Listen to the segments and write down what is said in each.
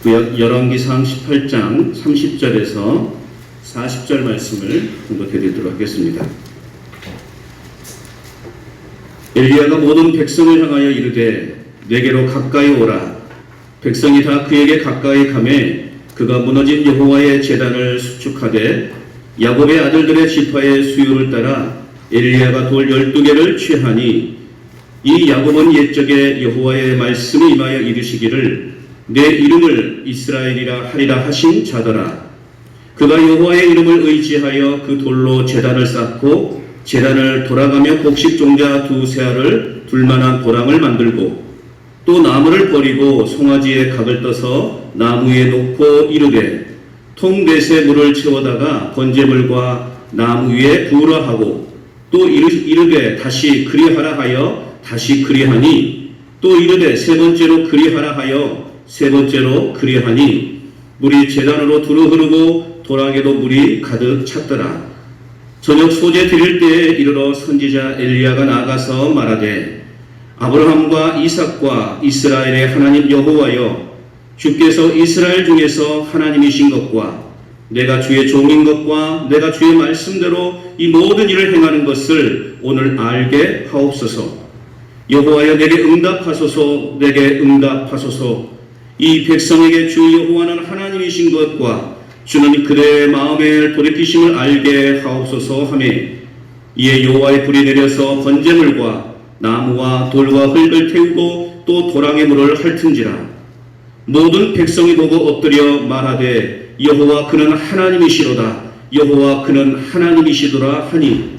구약 열왕기상 18장 30절에서 40절 말씀을 공독해 드리도록 하겠습니다. 엘리야가 모든 백성을 향하여 이르되 내게로 가까이 오라. 백성이 다 그에게 가까이 가매 그가 무너진 여호와의 제단을 수축하되 야곱의 아들들의 지파의 수요를 따라 엘리야가 돌 12개를 취하니 이 야곱은 옛적에 여호와의 말씀이 임하여 이르시기를 내 이름을 이스라엘이라 하리라 하신 자더라. 그가 여호와의 이름을 의지하여 그 돌로 제단을 쌓고 제단을 돌아가며 곡식 종자 두세 알을 둘만한 도랑을 만들고 또 나무를 버리고 송아지에 각을 떠서 나무 위에 놓고 이르되 통 넷에 물을 채워다가 번제물과 나무 위에 부으라 하고 또 이르되 다시 그리하라 하여 다시 그리하니 또 이르되 세 번째로 그리하라 하여 세 번째로 그리하니 물이 제단으로 두루 흐르고 도랑에도 물이 가득 찼더라. 저녁 소재 드릴 때에 이르러 선지자 엘리야가 나가서 말하되 아브라함과 이삭과 이스라엘의 하나님 여호와여 주께서 이스라엘 중에서 하나님이신 것과 내가 주의 종인 것과 내가 주의 말씀대로 이 모든 일을 행하는 것을 오늘 알게 하옵소서. 여호와여 내게 응답하소서. 내게 응답하소서. 이 백성에게 주 여호와는 하나님이신 것과 주는 그들의 마음에 돌이키심을 알게 하옵소서 하며 이에 여호와의 불이 내려서 번제물과 나무와 돌과 흙을 태우고 또 도랑의 물을 핥은지라. 모든 백성이 보고 엎드려 말하되 여호와 그는 하나님이시로다. 여호와 그는 하나님이시도라 하니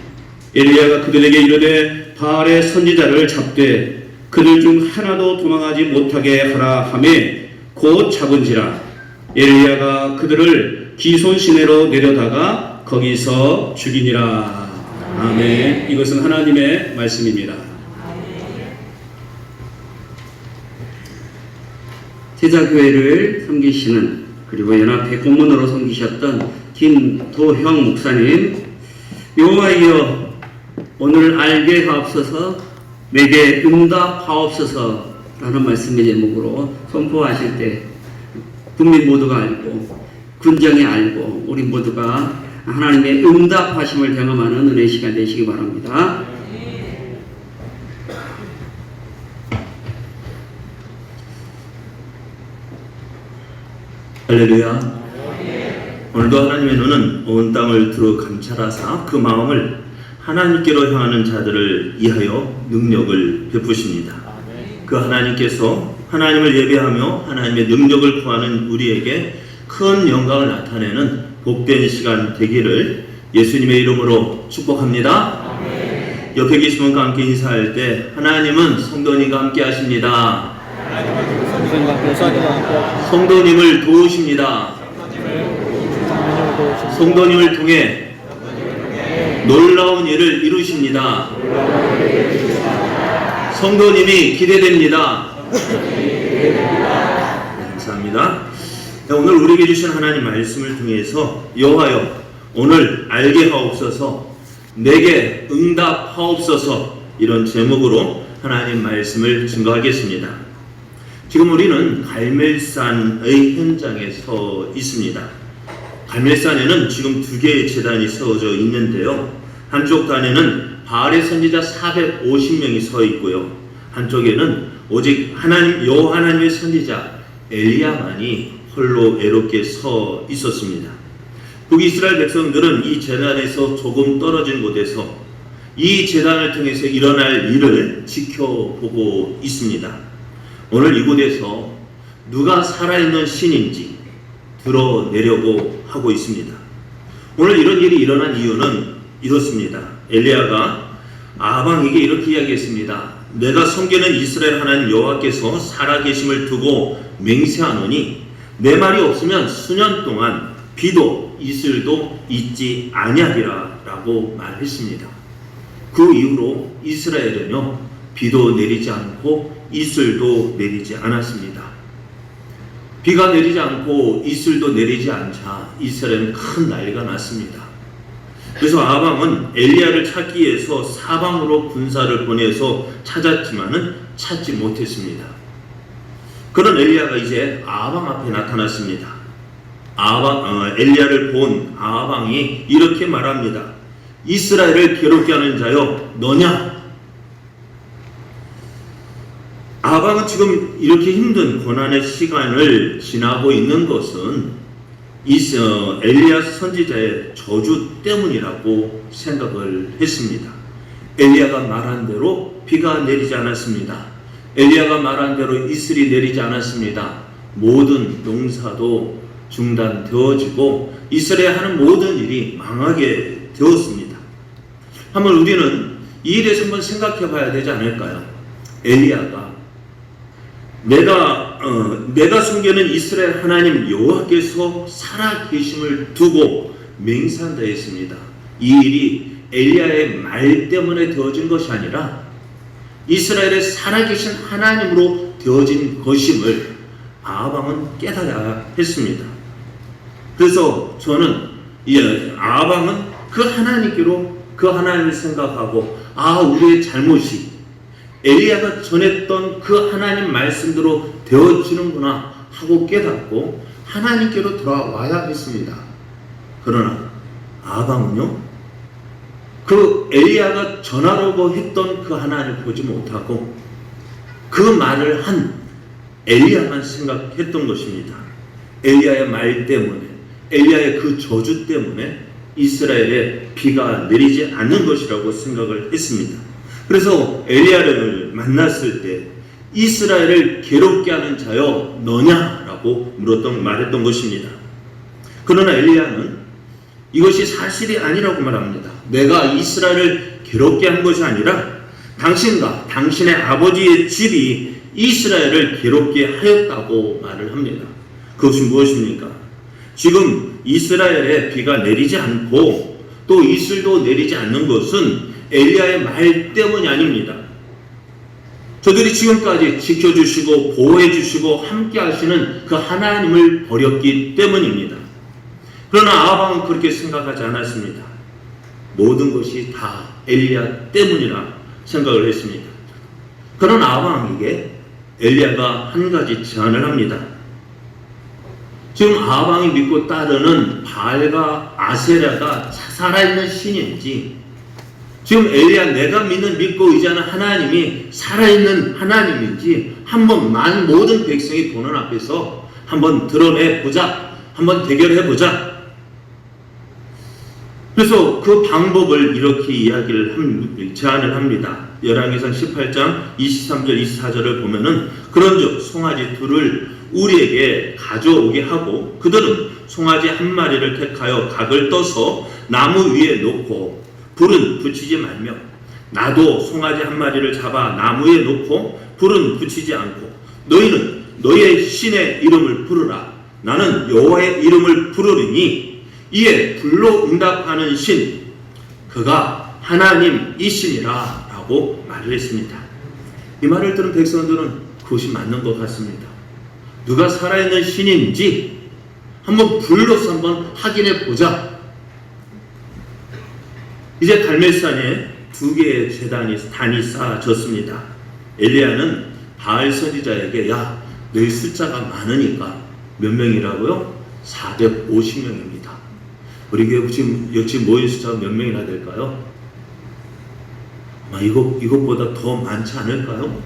엘리야가 그들에게 이르되 바알의 선지자를 잡되 그들 중 하나도 도망하지 못하게 하라 하며 곧 잡은지라. 엘리야가 그들을 기손 시내로 내려다가 거기서 죽이니라. 아멘. 이것은 하나님의 말씀입니다. 제자교회를 섬기시는 그리고 연합회 고문으로 섬기셨던 김도형 목사님, 여호와여 오늘 알게 하옵소서. 내게 응답하옵소서 라는 말씀의 제목으로 선포하실 때 국민 모두가 알고 군정이 알고 우리 모두가 하나님의 응답하심을 경험하는 은혜의 시간 되시기 바랍니다. 할렐루야. 오늘도 하나님의 눈은 온 땅을 두루 감찰하사 그 마음을 하나님께로 향하는 자들을 위하여 능력을 베푸십니다. 그 하나님께서 하나님을 예배하며 하나님의 능력을 구하는 우리에게 큰 영광을 나타내는 복된 시간 되기를 예수님의 이름으로 축복합니다. 옆에 계신 분과 함께 인사할 때 하나님은 성도님과 함께 하십니다. 성도님을 도우십니다. 성도님을 통해 놀라운 일을 이루십니다. 성도님이 기대됩니다. 감사합니다. 오늘 우리에게 주신 하나님 말씀을 통해서 여호와여 오늘 알게 하옵소서. 내게 응답하옵소서. 이런 제목으로 하나님 말씀을 증거하겠습니다. 지금 우리는 갈멜산의 현장에 서 있습니다. 갈멜산에는 지금 두 개의 제단이 세워져 있는데요. 한쪽 단에는 바알의 선지자 450명이 서 있고요. 한쪽에는 오직 하나님의 선지자 엘리야만이 홀로 외롭게 서 있었습니다. 북이스라엘 백성들은 이 제단에서 조금 떨어진 곳에서 이 제단을 통해서 일어날 일을 지켜보고 있습니다. 오늘 이곳에서 누가 살아있는 신인지 드러내려고 하고 있습니다. 오늘 이런 일이 일어난 이유는 이렇습니다. 엘리야가 아방에게 이렇게 이야기했습니다. 내가 섬기는 이스라엘 하나님 여호와께서 살아계심을 두고 맹세하노니 내 말이 없으면 수년 동안 비도 이슬도 있지 아니하리라 라고 말했습니다. 그 이후로 이스라엘은요 비도 내리지 않고 이슬도 내리지 않았습니다. 비가 내리지 않고 이슬도 내리지 않자 이스라엘은 큰 난리가 났습니다. 그래서 아방은 엘리야를 찾기 위해서 사방으로 군사를 보내서 찾았지만은 찾지 못했습니다. 그런 엘리야가 이제 아방 앞에 나타났습니다. 엘리야를 본 아방이 이렇게 말합니다. 이스라엘을 괴롭게 하는 자여 너냐? 아방은 지금 이렇게 힘든 고난의 시간을 지나고 있는 것은 엘리야 선지자의 저주 때문이라고 생각을 했습니다. 엘리야가 말한 대로 비가 내리지 않았습니다. 엘리야가 말한 대로 이슬이 내리지 않았습니다. 모든 농사도 중단되어지고 이스라엘에 하는 모든 일이 망하게 되었습니다. 한번 우리는 이 일에 대해서 한번 생각해 봐야 되지 않을까요? 엘리야가 내가 숨기는 이스라엘 하나님 여호와께서 살아계심을 두고 맹세한다 했습니다. 이 일이 엘리야의 말 때문에 되어진 것이 아니라 이스라엘의 살아계신 하나님으로 되어진 것임을 아방은 깨달아야 했습니다. 그래서 저는 아방은 그 하나님께로 그 하나님을 생각하고 우리의 잘못이 엘리야가 전했던 그 하나님 말씀대로 되어지는구나 하고 깨닫고 하나님께로 돌아와야 했습니다. 그러나 아방은요, 그 엘리야가 전하려고 했던 그 하나님을 보지 못하고 그 말을 한 엘리야만 생각했던 것입니다. 엘리야의 말 때문에, 엘리야의 그 저주 때문에 이스라엘에 비가 내리지 않는 것이라고 생각을 했습니다. 그래서 엘리야를 만났을 때 이스라엘을 괴롭게 하는 자여 너냐라고 말했던 것입니다. 그러나 엘리야는 이것이 사실이 아니라고 말합니다. 내가 이스라엘을 괴롭게 한 것이 아니라 당신과 당신의 아버지의 집이 이스라엘을 괴롭게 하였다고 말을 합니다. 그것이 무엇입니까? 지금 이스라엘에 비가 내리지 않고 또 이슬도 내리지 않는 것은 엘리야의 말 때문이 아닙니다. 저들이 지금까지 지켜주시고 보호해주시고 함께 하시는 그 하나님을 버렸기 때문입니다. 그러나 아방은 그렇게 생각하지 않았습니다. 모든 것이 다 엘리야 때문이라 생각을 했습니다. 그런 아방에게 엘리야가 한 가지 제안을 합니다. 지금 아방이 믿고 따르는 바알과 아세라가 살아있는 신인지, 지금 엘리야 내가 믿고 의지하는 하나님이 살아있는 하나님인지 한번 모든 백성이 보는 앞에서 한번 드러내보자, 한번 대결해보자. 그래서 그 방법을 이렇게 제안을 합니다. 열왕기상 18장 23절 24절을 보면은 그런즉 송아지 둘을 우리에게 가져오게 하고 그들은 송아지 한 마리를 택하여 각을 떠서 나무 위에 놓고 불은 붙이지 말며 나도 송아지 한 마리를 잡아 나무에 놓고 불은 붙이지 않고 너희는 너희의 신의 이름을 부르라. 나는 여호와의 이름을 부르리니 이에 불로 응답하는 신 그가 하나님이시니라 라고 말을 했습니다. 이 말을 들은 백성들은 그것이 맞는 것 같습니다. 누가 살아있는 신인지 한번 불러서 한번 확인해 보자. 이제 갈멜산에 2개의 단이 쌓아졌습니다. 엘리야는 바알 선지자에게 야 너희 숫자가 많으니까 몇 명이라고요? 450명입니다. 우리 교회 지금 모인 숫자가 몇 명이나 될까요? 아마 이것보다 더 많지 않을까요?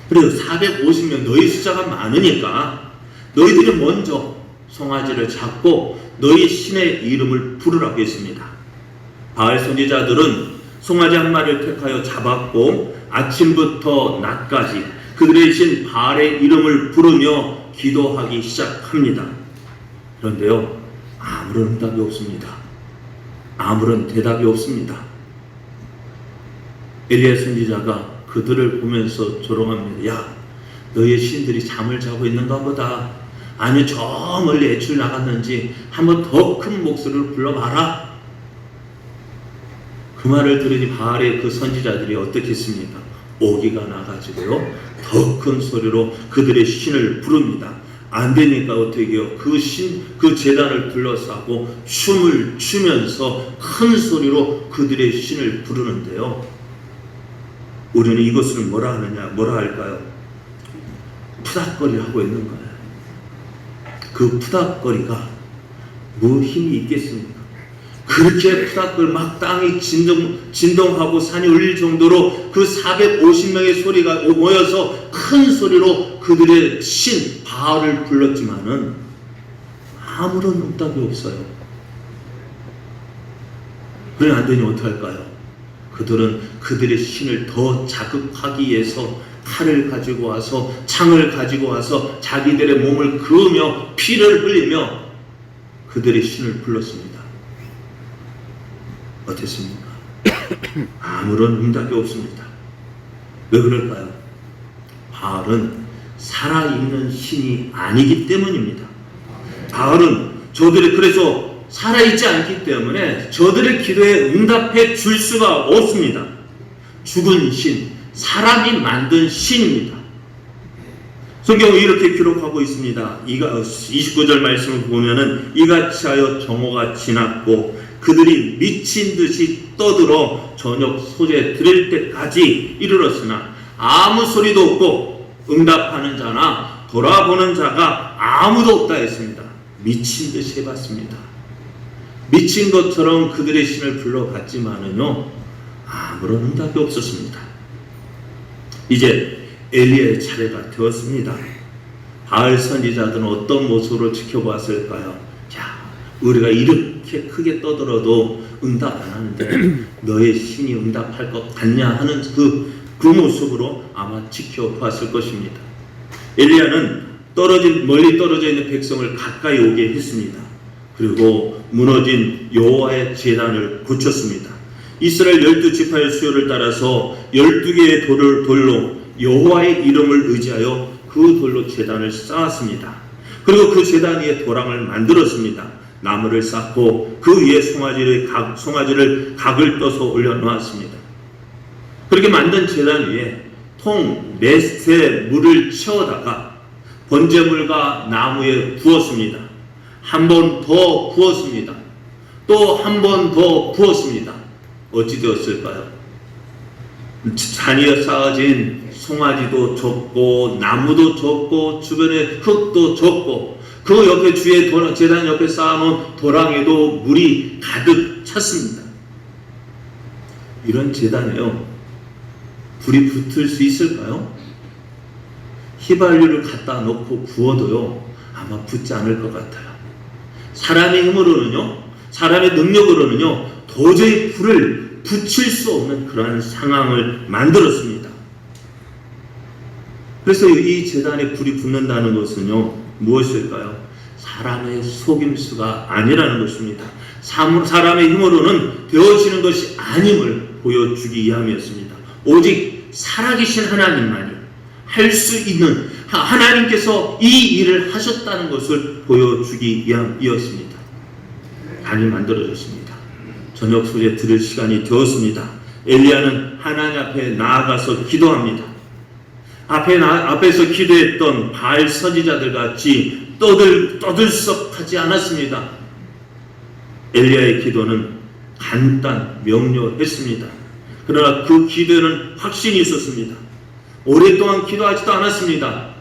그래서 450명 너희 숫자가 많으니까 너희들이 먼저 송아지를 잡고 너희 신의 이름을 부르라고 했습니다. 바알 선지자들은 송아지 한 마리를 택하여 잡았고 아침부터 낮까지 그들의 신 바알의 이름을 부르며 기도하기 시작합니다. 그런데요, 아무런 응답이 없습니다. 아무런 대답이 없습니다. 엘리야 선지자가 그들을 보면서 조롱합니다. 야, 너희의 신들이 잠을 자고 있는가 보다. 아니 저 멀리 애출 나갔는지 한번 더 큰 목소리를 불러봐라. 그 말을 들으니 바알의 그 선지자들이 어떻게 했습니까? 오기가 나가지고요 더 큰 소리로 그들의 신을 부릅니다. 안 되니까 어떻게 해요? 그 재단을 둘러싸고 춤을 추면서 큰 소리로 그들의 신을 부르는데요. 우리는 이것을 뭐라 할까요? 푸닥거리를 하고 있는 거예요. 그 푸닥거리가 뭐 힘이 있겠습니까? 그렇게 푸닥거리 막 땅이 진동하고 산이 울릴 정도로 그 450명의 소리가 모여서 큰 소리로 그들의 신 바알을 불렀지만은 아무런 응답이 없어요. 그래 안 되니 어떡할까요? 그들은 그들의 신을 더 자극하기 위해서 칼을 가지고 와서 창을 가지고 와서 자기들의 몸을 그으며 피를 흘리며 그들의 신을 불렀습니다. 어땠습니까? 아무런 응답이 없습니다. 왜 그럴까요? 바알은 살아있는 신이 아니기 때문입니다. 바알은 그래서 살아있지 않기 때문에 저들의 기도에 응답해 줄 수가 없습니다. 죽은 신, 사람이 만든 신입니다. 성경은 이렇게 기록하고 있습니다. 29절 말씀을 보면은 이같이 하여 정오가 지났고 그들이 미친 듯이 떠들어 저녁 소재 들을 때까지 이르렀으나 아무 소리도 없고 응답하는 자나 돌아보는 자가 아무도 없다 했습니다. 미친 듯이 해봤습니다. 미친 것처럼 그들의 신을 불러봤지만은요 아무런 응답이 없었습니다. 이제 엘리야의 차례가 되었습니다. 바알 선지자들은 어떤 모습으로 지켜보았을까요? 자, 우리가 이렇게 크게 떠들어도 응답 안 하는데 너의 신이 응답할 것 같냐 하는 그 모습으로 아마 지켜보았을 것입니다. 엘리야는 멀리 떨어져 있는 백성을 가까이 오게 했습니다. 그리고 무너진 여호와의 제단을 고쳤습니다. 이스라엘 12지파의 수요를 따라서 12개의 돌로 여호와의 이름을 의지하여 그 돌로 제단을 쌓았습니다. 그리고 그 제단 위에 도랑을 만들었습니다. 나무를 쌓고 그 위에 송아지를 각을 떠서 올려놓았습니다. 그렇게 만든 제단 위에 통 4세 물을 채워다가 번제물과 나무에 부었습니다. 한 번 더 부었습니다. 또 한 번 더 부었습니다. 어찌 되었을까요? 잔이에 쌓아진 송아지도 적고 나무도 적고 주변에 흙도 적고 그 옆에 주위에 제단 옆에 쌓아놓은 도랑에도 물이 가득 찼습니다. 이런 제단에요 불이 붙을 수 있을까요? 휘발유를 갖다 놓고 구워도요 아마 붙지 않을 것 같아요. 사람의 힘으로는요, 사람의 능력으로는요 도저히 불을 붙일 수 없는 그러한 상황을 만들었습니다. 그래서 이 제단에 불이 붙는다는 것은요 무엇일까요? 사람의 속임수가 아니라는 것입니다. 사람의 힘으로는 되어지는 것이 아님을 보여주기 위함이었습니다. 오직 살아계신 하나님만이 할 수 있는 하나님께서 이 일을 하셨다는 것을 보여주기 위함이었습니다. 단이 만들어졌습니다. 저녁 소재 들을 시간이 되었습니다. 엘리야는 하나님 앞에 나아가서 기도합니다. 앞에서 기도했던 바알 선지자들 같이 떠들썩하지 않았습니다. 엘리야의 기도는 간단 명료했습니다. 그러나 그 기도에는 확신이 있었습니다. 오랫동안 기도하지도 않았습니다.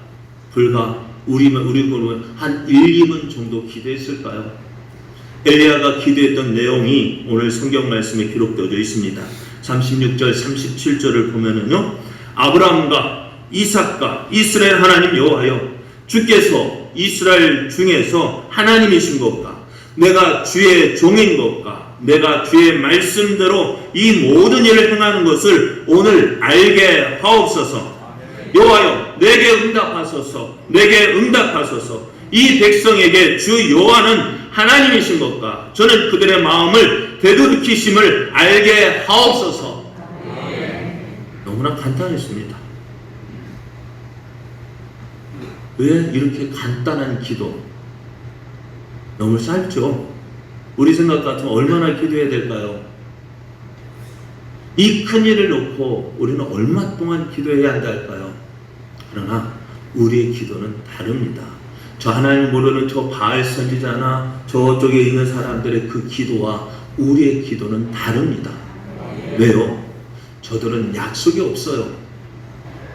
불과 우리는 한 1, 2분 정도 기도했을까요? 엘리야가 기도했던 내용이 오늘 성경 말씀에 기록되어 있습니다. 36절, 37절을 보면은요, 아브라함과 이삭과 이스라엘 하나님 여호와여, 주께서 이스라엘 중에서 하나님이신 것과 내가 주의 종인 것과 내가 주의 말씀대로 이 모든 일을 행하는 것을 오늘 알게 하옵소서. 여호와여, 내게 응답하소서. 내게 응답하소서. 이 백성에게 주 여호와는 하나님이신 것과 저는 그들의 마음을 되돌이키심을 알게 하옵소서. 너무나 간단했습니다. 왜 이렇게 간단한 기도? 너무 짧죠? 우리 생각 같으면 얼마나 기도해야 될까요? 이 큰 일을 놓고 우리는 얼마 동안 기도해야 한다 할까요? 그러나 우리의 기도는 다릅니다. 저 하나님 모르는 저 바알 선지자나 저쪽에 있는 사람들의 그 기도와 우리의 기도는 다릅니다. 왜요? 저들은 약속이 없어요.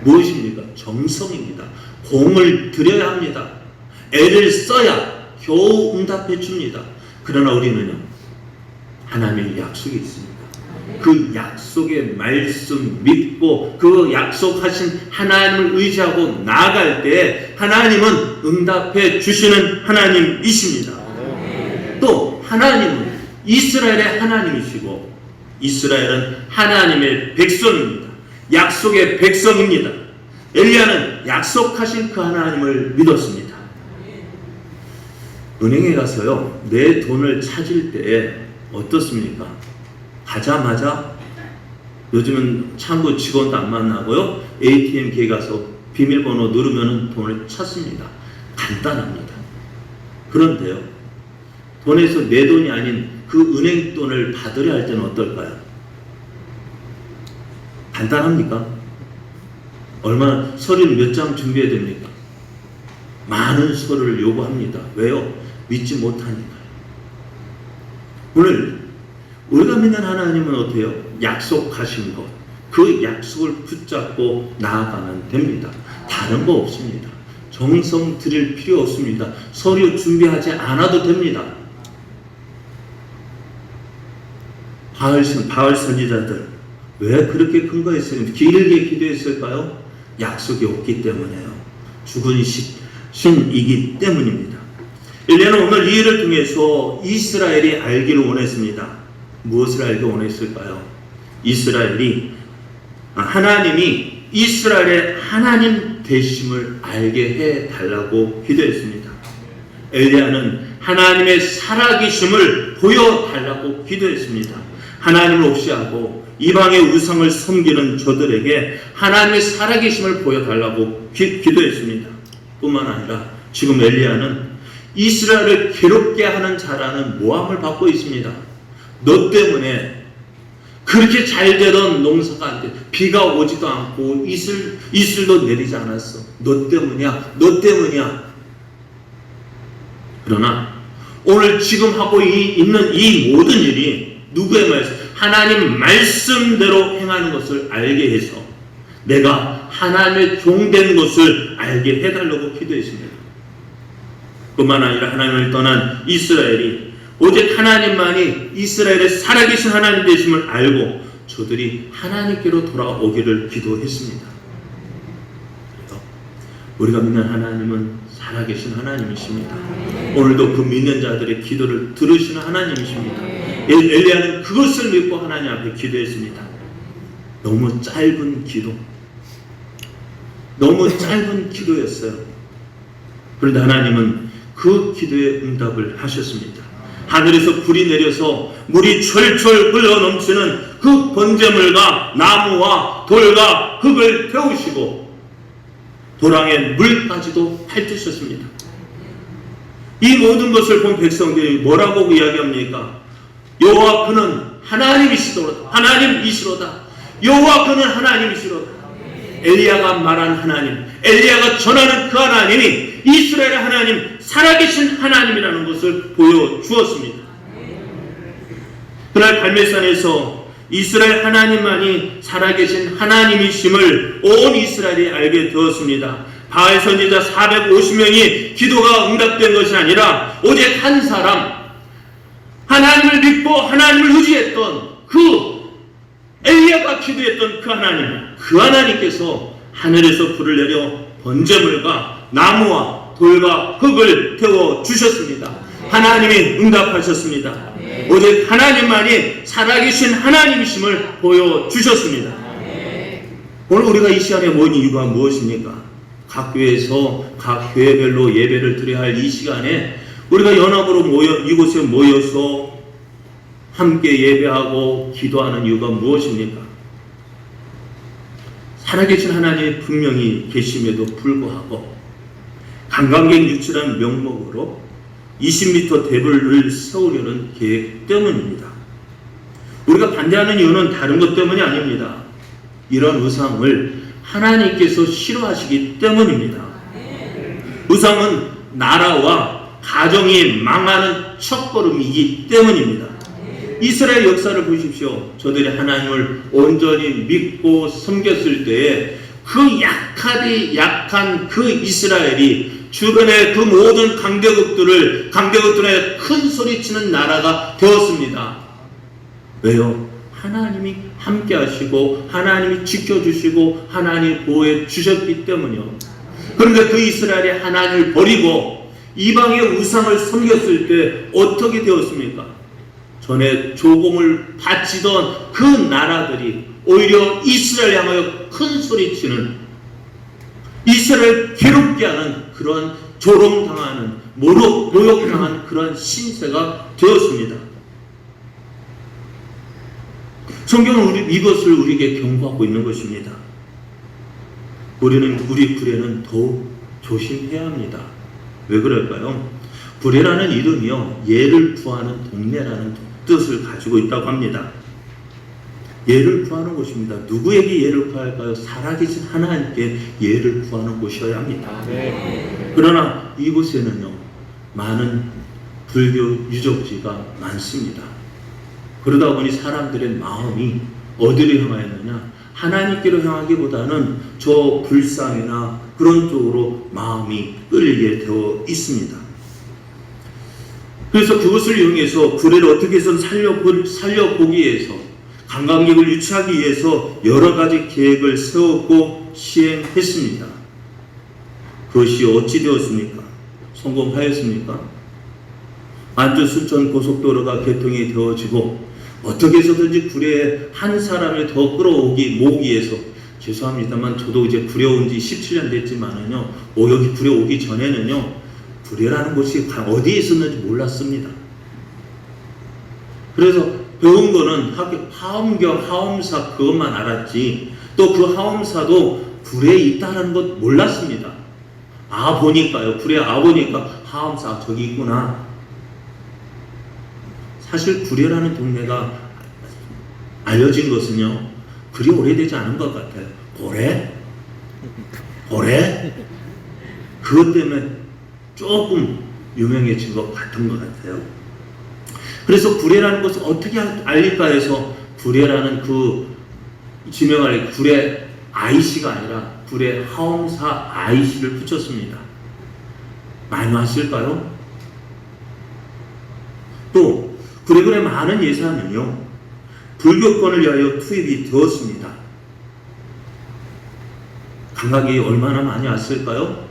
무엇입니까? 정성입니다. 공을 들여야 합니다. 애를 써야 겨우 응답해 줍니다. 그러나 우리는요, 하나님의 약속이 있습니다. 그 약속의 말씀 믿고 그 약속하신 하나님을 의지하고 나아갈 때 하나님은 응답해 주시는 하나님이십니다. 또 하나님은 이스라엘의 하나님이시고 이스라엘은 하나님의 백성입니다. 약속의 백성입니다. 엘리야는 약속하신 그 하나님을 믿었습니다. 은행에 가서요, 내 돈을 찾을 때 어떻습니까? 가자마자 요즘은 창구 직원도 안 만나고요, ATM기에 가서 비밀번호 누르면 돈을 찾습니다. 간단합니다. 그런데요, 돈에서 내 돈이 아닌 그 은행 돈을 받으려 할 때는 어떨까요? 간단합니까? 얼마나 서류는 몇 장 준비해야 됩니까? 많은 서류를 요구합니다. 왜요? 믿지 못하니까요. 오늘 우리가 믿는 하나님은 어때요? 약속하신 것, 그 약속을 붙잡고 나아가면 됩니다. 다른 거 없습니다. 정성 들일 필요 없습니다. 서류 준비하지 않아도 됩니다. 바알 선지자들 왜 그렇게 근거했어요? 길게 기도했을까요? 약속이 없기 때문에요. 죽은 신이기 때문입니다. 엘리야는 오늘 이 일을 통해서 이스라엘이 알기를 원했습니다. 무엇을 알기 원했을까요? 하나님이 이스라엘의 하나님 되심을 알게 해달라고 기도했습니다. 엘리야는 하나님의 살아계심을 보여달라고 기도했습니다. 하나님을 없이하고 이방의 우상을 섬기는 저들에게 하나님의 살아계심을 보여달라고 기도했습니다. 뿐만 아니라 지금 엘리야는 이스라엘을 괴롭게 하는 자라는 모함을 받고 있습니다. 너 때문에 그렇게 잘 되던 농사가 안 돼. 비가 오지도 않고 이슬도 내리지 않았어. 너 때문이야. 너 때문이야. 그러나 오늘 지금 하고 있는 이 모든 일이 누구의 말씀? 하나님 말씀대로 행하는 것을 알게 해서 내가 하나님의 종된 것을 알게 해달라고 기도했습니다. 뿐만 아니라 하나님을 떠난 이스라엘이 오직 하나님만이 이스라엘의 살아계신 하나님 되심을 알고 저들이 하나님께로 돌아오기를 기도했습니다. 그래서 우리가 믿는 하나님은 살아계신 하나님이십니다. 오늘도 그 믿는 자들의 기도를 들으시는 하나님이십니다. 엘리야는 그것을 믿고 하나님 앞에 기도했습니다. 너무 짧은 기도였어요. 그런데 하나님은 그 기도에 응답을 하셨습니다. 하늘에서 불이 내려서 물이 철철 흘러넘치는 그 번제물과 나무와 돌과 흙을 태우시고 도랑의 물까지도 핥으셨습니다. 이 모든 것을 본 백성들이 뭐라고 이야기합니까? 여호와 그는 하나님이시로다. 여호와 그는 하나님이시로다. 엘리야가 말한 하나님, 엘리야가 전하는 그 하나님이 이스라엘의 하나님, 살아계신 하나님이라는 것을 보여주었습니다. 그날 갈멜산에서 이스라엘 하나님만이 살아계신 하나님이심을 온 이스라엘이 알게 되었습니다. 바알 선지자 450명이 기도가 응답된 것이 아니라 오직 한 사람, 하나님을 믿고 하나님을 의지했던 그 엘리야가 기도했던 그 하나님께서 하늘에서 불을 내려 번제물과 나무와 돌과 흙을 태워 주셨습니다. 하나님이 응답하셨습니다. 오직 하나님만이 살아계신 하나님이심을 보여주셨습니다. 오늘 우리가 이 시간에 모인 이유가 무엇입니까? 각 교회에서 각 교회별로 예배를 드려야 할 이 시간에 우리가 연합으로 이곳에 모여서 함께 예배하고 기도하는 이유가 무엇입니까? 살아계신 하나님이 분명히 계심에도 불구하고 관광객 유치라는 명목으로 20m 대불을 세우려는 계획 때문입니다. 우리가 반대하는 이유는 다른 것 때문이 아닙니다. 이런 우상을 하나님께서 싫어하시기 때문입니다. 우상은 나라와 가정이 망하는 첫걸음이기 때문입니다. 이스라엘 역사를 보십시오. 저들이 하나님을 온전히 믿고 섬겼을 때에 그 약한 그 이스라엘이 주변의 그 모든 강대국들의 큰 소리치는 나라가 되었습니다. 왜요? 하나님이 함께 하시고 하나님이 지켜주시고 하나님이 보호해 주셨기 때문이요. 그런데 그 이스라엘이 하나님을 버리고 이방의 우상을 섬겼을 때 어떻게 되었습니까? 전에 조공을 바치던 그 나라들이 오히려 이스라엘 향하여 큰 소리치는, 이스라엘 괴롭게 하는 그런 조롱당하는, 모욕당하는 그런 신세가 되었습니다. 성경은 이것을 우리에게 경고하고 있는 것입니다. 우리 구례는 더욱 조심해야 합니다. 왜 그럴까요? 구례라는 이름이요, 예를 구하는 동네라는 뜻을 가지고 있다고 합니다. 예를 구하는 곳입니다. 누구에게 예를 구할까요? 살아계신 하나님께 예를 구하는 곳이어야 합니다. 그러나 이곳에는요, 많은 불교 유적지가 많습니다. 그러다 보니 사람들의 마음이 어디로 향하였느냐? 하나님께로 향하기보다는 저 불상이나 그런 쪽으로 마음이 끌리게 되어 있습니다. 그래서 그것을 이용해서 구례를 어떻게 해서 살려보기 위해서, 관광객을 유치하기 위해서 여러 가지 계획을 세웠고 시행했습니다. 그것이 어찌 되었습니까? 성공하였습니까? 안주 순천 고속도로가 개통이 되어지고 어떻게 해서든지 구례에 한 사람을 더 모으기 위해서, 죄송합니다만 저도 이제 구례 온 지 17년 됐지만은요, 여기 구례 오기 전에는요, 구례라는 곳이 어디에 있었는지 몰랐습니다. 그래서 배운 거는 하엄경, 하엄사 그것만 알았지, 또 그 하엄사도 구례에 있다는 것 몰랐습니다. 보니까요, 구례 보니까 하엄사 저기 있구나. 사실 구례라는 동네가 알려진 것은요, 그리 오래되지 않은 것 같아요. 고래? 그것 때문에 조금 유명해진 것 같은 것 같아요. 그래서 구례라는 것을 어떻게 알릴까 해서 구례라는 그 지명을 구례 아이씨가 아니라 구례 하엄사 아이씨를 붙였습니다. 많이 왔을까요? 또 구례군의 많은 예산은요, 불교권을 위하여 투입이 되었습니다. 관광객이 얼마나 많이 왔을까요?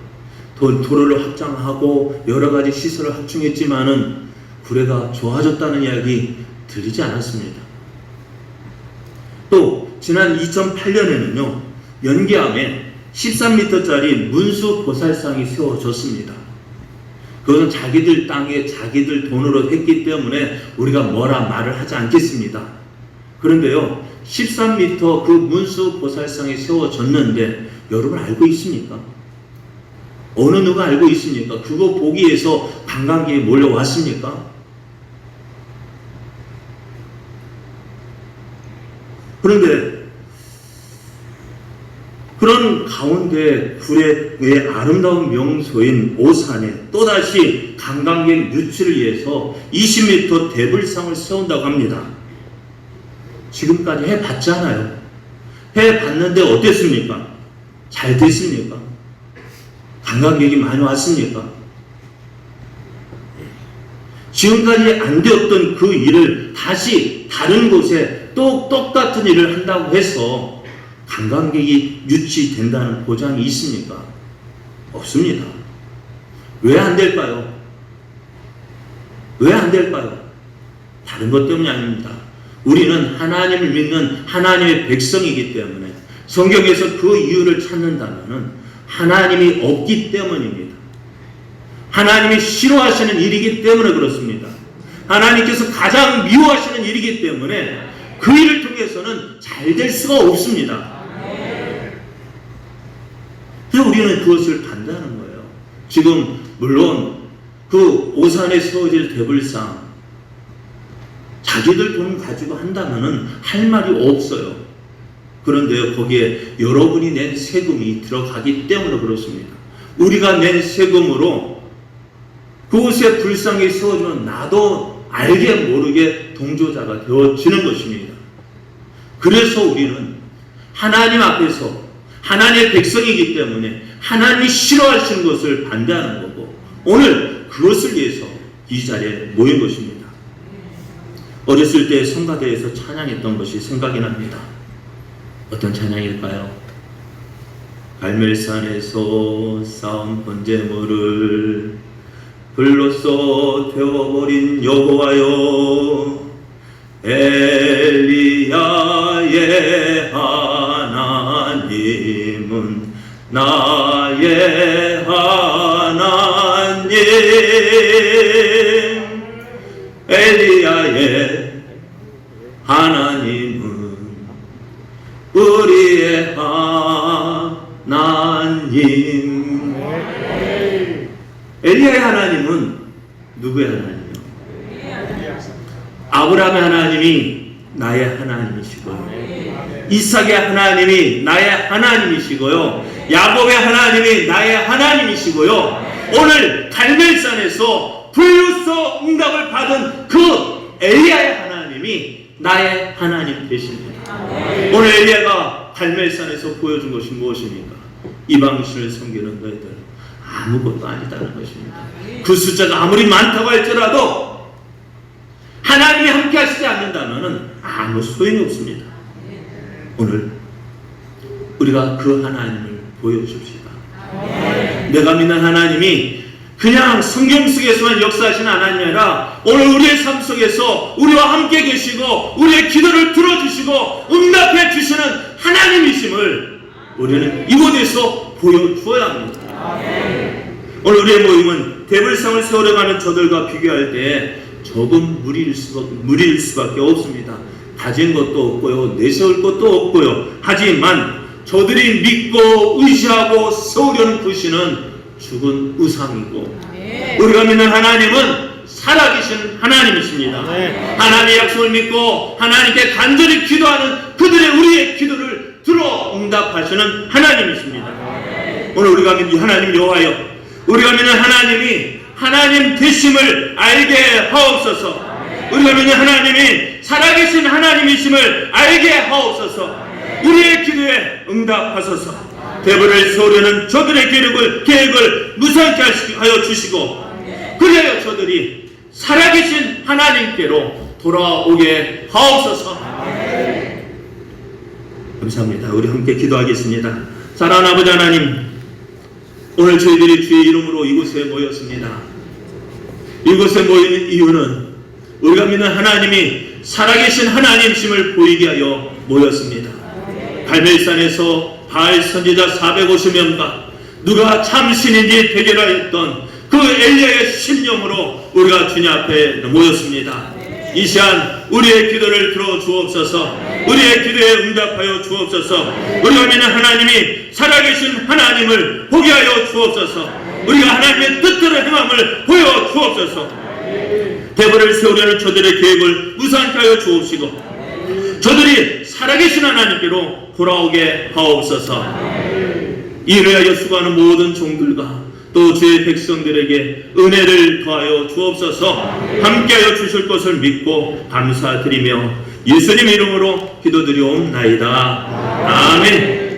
도로를 확장하고 여러 가지 시설을 확충했지만은 구례가 좋아졌다는 이야기 들리지 않았습니다. 또 지난 2008년에는요, 연계암에 13m짜리 문수 보살상이 세워졌습니다. 그것은 자기들 땅에 자기들 돈으로 했기 때문에 우리가 뭐라 말을 하지 않겠습니다. 그런데요, 13m 그 문수 보살상이 세워졌는데 여러분 알고 있습니까? 어느 누가 알고 있습니까? 그거 보기 위해서 관광객이 몰려왔습니까? 그런데 그런 가운데 구례의 아름다운 명소인 오산에 또다시 관광객 유치를 위해서 20m 대불상을 세운다고 합니다. 지금까지 해봤잖아요. 해봤는데 어땠습니까? 잘 됐습니까? 관광객이 많이 왔습니까? 지금까지 안 되었던 그 일을 다시 다른 곳에 또 똑같은 일을 한다고 해서 관광객이 유치된다는 보장이 있습니까? 없습니다. 왜 안 될까요? 왜 안 될까요? 다른 것 때문이 아닙니다. 우리는 하나님을 믿는 하나님의 백성이기 때문에, 성경에서 그 이유를 찾는다면 하나님이 없기 때문입니다. 하나님이 싫어하시는 일이기 때문에 그렇습니다. 하나님께서 가장 미워하시는 일이기 때문에 그 일을 통해서는 잘 될 수가 없습니다. 그래서 우리는 그것을 반대하는 거예요. 지금 물론 그 오산에 세워질 대불상 자기들 돈 가지고 한다면은 할 말이 없어요. 그런데 거기에 여러분이 낸 세금이 들어가기 때문에 그렇습니다. 우리가 낸 세금으로 그곳에 불상이 세워지면 나도 알게 모르게 동조자가 되어지는 것입니다. 그래서 우리는 하나님 앞에서 하나님의 백성이기 때문에 하나님이 싫어하시는 것을 반대하는 거고, 오늘 그것을 위해서 이 자리에 모인 것입니다. 어렸을 때 성가대에서 찬양했던 것이 생각이 납니다. 어떤 찬양일까요? 갈멜산에서 쌓은 번제물을 불로써 태워버린 여호와여, 엘리야의 하나님은 나의 하나님, 엘리야의 하나님은 우리의 하나님. 엘리야의 하나님은 누구의 하나님이요? 아브라함의 하나님이 나의 하나님이시고요, 이삭의 하나님이 나의 하나님이시고요, 야곱의 하나님이 나의 하나님이시고요, 오늘 갈멜산에서 불로써 응답을 받은 그 엘리야의 하나님이 나의 하나님 되십니다. 오늘 엘리야가 갈멜산에서 보여준 것이 무엇입니까? 이방신을 섬기는 너희들 아무것도 아니다는 것입니다. 그 숫자가 아무리 많다고 할지라도 하나님이 함께 하시지 않는다면 아무 소용이 없습니다. 오늘 우리가 그 하나님을 보여줍시다. 내가 믿는 하나님이 그냥 성경 속에서만 역사하시는 하나님이 아니라 오늘 우리의 삶 속에서 우리와 함께 계시고 우리의 기도를 들어주시고 응답해 주시는 하나님이심을 우리는 이곳에서 보여주어야 합니다. 오늘 우리의 모임은 대불상을 세우려가는 저들과 비교할 때 조금 무리일 수밖에 없습니다. 가진 것도 없고요, 내세울 것도 없고요. 하지만 저들이 믿고 의지하고 세우려는 구시는 죽은 우상이고, 우리가 믿는 하나님은 살아계신 하나님이십니다. 하나님의 약속을 믿고 하나님께 간절히 기도하는 그들의 우리의 기도를 들어 응답하시는 하나님이십니다. 오늘 우리가 믿는 하나님 여호와여, 우리가 믿는 하나님이 하나님 되심을 알게 하옵소서. 우리가 믿는 하나님이 살아계신 하나님이심을 알게 하옵소서. 우리의 기도에 응답하소서. 대부를 세우려는 저들의 계획을 무산케 하여 주시고, 그래야 저들이 살아계신 하나님께로 돌아오게 하옵소서. 감사합니다. 우리 함께 기도하겠습니다. 사랑하는 아버지 하나님, 오늘 저희들이 주의 이름으로 이곳에 모였습니다. 이곳에 모인 이유는 우리가 믿는 하나님이 살아계신 하나님심을 보이게 하여 모였습니다. 갈멜산에서 바알 선지자 450명과 누가 참신인지 대결하였던 그 엘리야의 심령으로 우리가 주님 앞에 모였습니다. 이 시간 우리의 기도를 들어주옵소서. 우리의 기도에 응답하여 주옵소서. 우리가 믿는 하나님이 살아계신 하나님을 보게 하여 주옵소서. 우리가 하나님의 뜻대로 행함을 보여 주옵소서. 대부를 세우려는 저들의 계획을 무산케 하여 주옵시고, 저들이 살아계신 하나님께로 돌아오게 하옵소서. 이를 하여 수고하는 모든 종들과 또 주의 백성들에게 은혜를 더하여 주옵소서. 함께하여 주실 것을 믿고 감사드리며 예수님 이름으로 기도드리옵나이다. 아멘.